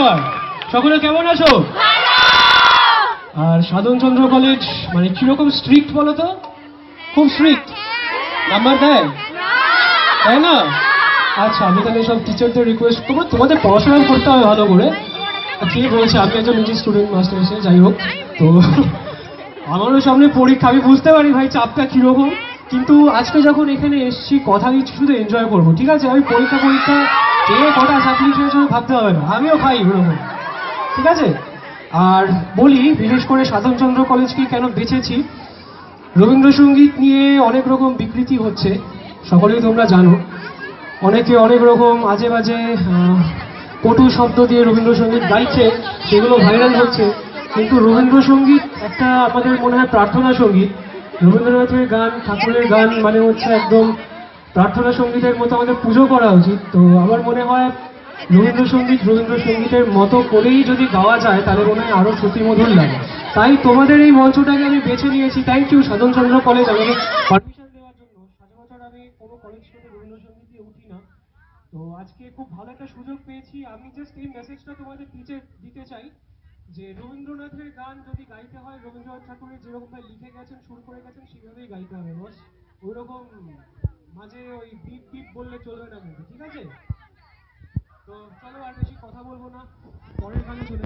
নমস্কার, সকলে কেমন আছো? আর সাধনচন্দ্র কলেজ মানে কিরকম স্ট্রিক্ট বলো তো? খুব স্ট্রিক্ট? নাম্বার দেয়? তাই না? আচ্ছা, আমি তাহলে সব টিচারদের রিকোয়েস্ট করবো, তোমাদের পড়াশোনা করতে হবে ভালো করে। কে বলছে? আমি একজন নিজের স্টুডেন্ট, মাস্টার এসে যাই হোক। তো আমারও সামনে পরীক্ষা, আমি বুঝতে পারি ভাই চাপটা কিরকম, কিন্তু আজকে যখন এখানে এসছি কথা দিচ্ছি শুধু এনজয় করবো, ঠিক আছে? আমি পরীক্ষা কে কটা চাকরি খেয়েছে ভাবতে হবে না, আমিও খাই ওরকম, ঠিক আছে? আর বলি, বিশেষ করে সাধনচন্দ্র কলেজকে কেন বেছেছি, রবীন্দ্রসঙ্গীত নিয়ে অনেক রকম বিকৃতি হচ্ছে, সকলেই তোমরা জানো। অনেকে অনেক রকম আজে বাজে কটু শব্দ দিয়ে রবীন্দ্রসঙ্গীত গাইছে, সেগুলো ভাইরাল হচ্ছে। কিন্তু রবীন্দ্রসঙ্গীত একটা আমাদের মনে হয় প্রার্থনা সঙ্গীত। রবীন্দ্রনাথের গান, ঠাকুরের গান মানে হচ্ছে একদম প্রার্থনা সঙ্গীতের মতো আমাদের পুজো করা উচিত। তো আমার মনে হয় রবীন্দ্রসঙ্গীতের মতো করেই যদি গাওয়া যায় তাহলে মনে হয় আরো শ্রুতিমধুর লাগে। তাই তোমাদের এই মঞ্চটাকে আমি বেছে নিয়েছি। থ্যাংক ইউ সাধনচন্দ্র কলেজ আমাকে পারমিশন দেওয়ার জন্য। সচরাচর আমি কোনো কলেজ থেকে রবীন্দ্রসঙ্গীত দিয়ে উঠি না, তো আজকে খুব ভালো একটা সুযোগ পেয়েছি। আমি জাস্ট এই মেসেজটা তোমাদের দিতে চাই যে রবীন্দ্রনাথের গান যদি গাইতে হয়, রবীন্দ্রনাথ ঠাকুরের যেরকম ভাবে লিখে গেছেন, শুরু করে গেছেন, সেভাবেই গাইতে হবে বস। ওইরকম মাঝে ওই বিপ বিপ বললে চলবে না কিন্তু, ঠিক আছে? তো চলো আর বেশি কথা বলবো না, পরের গানে চলে